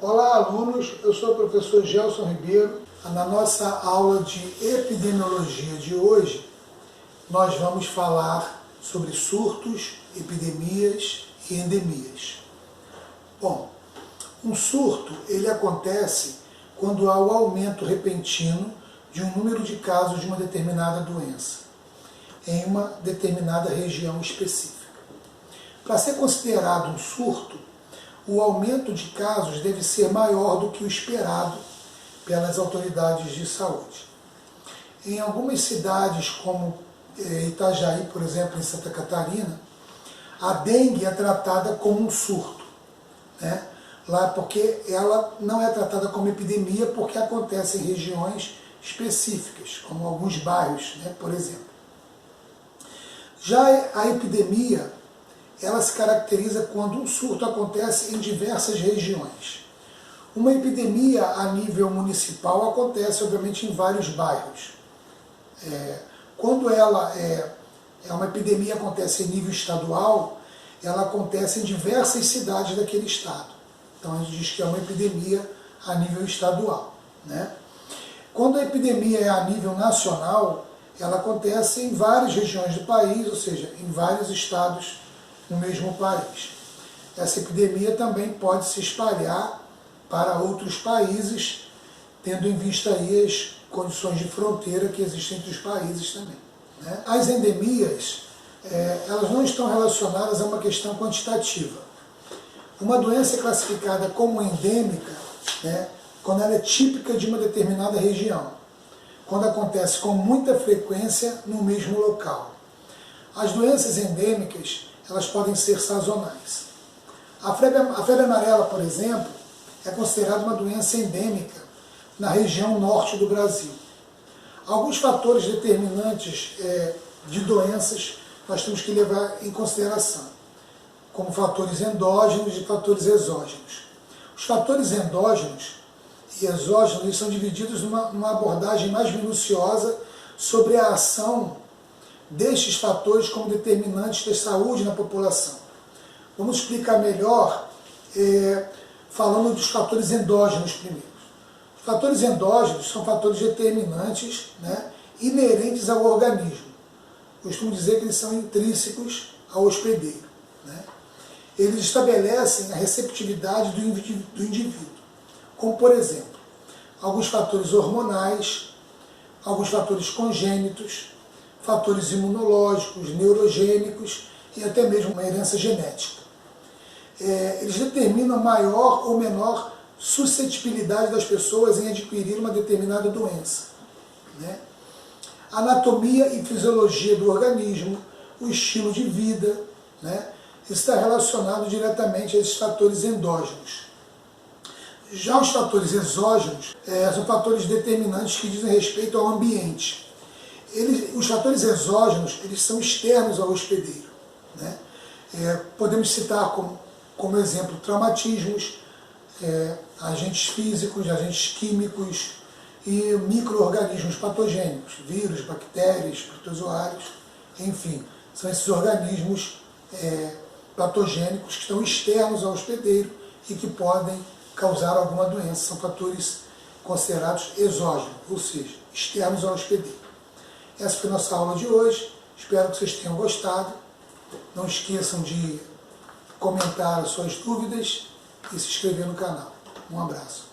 Olá, alunos, eu sou o professor Gelson Ribeiro. Na nossa aula de epidemiologia de hoje, nós vamos falar sobre surtos, epidemias e endemias. Bom, um surto ele acontece quando há o aumento repentino de um número de casos de uma determinada doença em uma determinada região específica. Para ser considerado um surto, o aumento de casos deve ser maior do que o esperado pelas autoridades de saúde. Em algumas cidades, como Itajaí, por exemplo, em Santa Catarina, a dengue é tratada como um surto, né? Lá porque ela não é tratada como epidemia porque acontece em regiões específicas, como alguns bairros, né, por exemplo. Já a epidemia, ela se caracteriza quando um surto acontece em diversas regiões. Uma epidemia a nível municipal acontece, obviamente, em vários bairros. Quando ela é uma epidemia acontece em nível estadual, ela acontece em diversas cidades daquele estado. Então a gente diz que é uma epidemia a nível estadual, né? Quando a epidemia é a nível nacional, ela acontece em várias regiões do país, ou seja, em vários estados no mesmo país. Essa epidemia também pode se espalhar para outros países, tendo em vista aí as condições de fronteira que existem entre os países também, né? As endemias, elas não estão relacionadas a uma questão quantitativa. Uma doença é classificada como endêmica, né, quando ela é típica de uma determinada região, quando acontece com muita frequência no mesmo local. As doenças endêmicas, elas podem ser sazonais. A febre amarela, por exemplo, é considerada uma doença endêmica na região norte do Brasil. Alguns fatores determinantes de doenças nós temos que levar em consideração, como fatores endógenos e fatores exógenos. Os fatores endógenos e exógenos eles são divididos numa abordagem mais minuciosa sobre a ação destes fatores como determinantes da saúde na população. Vamos explicar melhor falando dos fatores endógenos primeiro. Os fatores endógenos são fatores determinantes, né, inerentes ao organismo. Costumo dizer que eles são intrínsecos ao hospedeiro, né? Eles estabelecem a receptividade do indivíduo, como por exemplo, alguns fatores hormonais, alguns fatores congênitos, fatores imunológicos, neurogênicos e até mesmo uma herança genética. Eles determinam maior ou menor suscetibilidade das pessoas em adquirir uma determinada doença, né? Anatomia e fisiologia do organismo, o estilo de vida, né? Está relacionado diretamente a esses fatores endógenos. Já os fatores exógenos são fatores determinantes que dizem respeito ao ambiente. Os fatores exógenos eles são externos ao hospedeiro, né? Podemos citar como exemplo traumatismos, agentes físicos, agentes químicos e micro-organismos patogênicos, vírus, bactérias, protozoários, enfim, são esses organismos patogênicos que estão externos ao hospedeiro e que podem causar alguma doença. São fatores considerados exógenos, ou seja, externos ao hospedeiro. Essa foi a nossa aula de hoje. Espero que vocês tenham gostado. Não esqueçam de comentar as suas dúvidas e se inscrever no canal. Um abraço.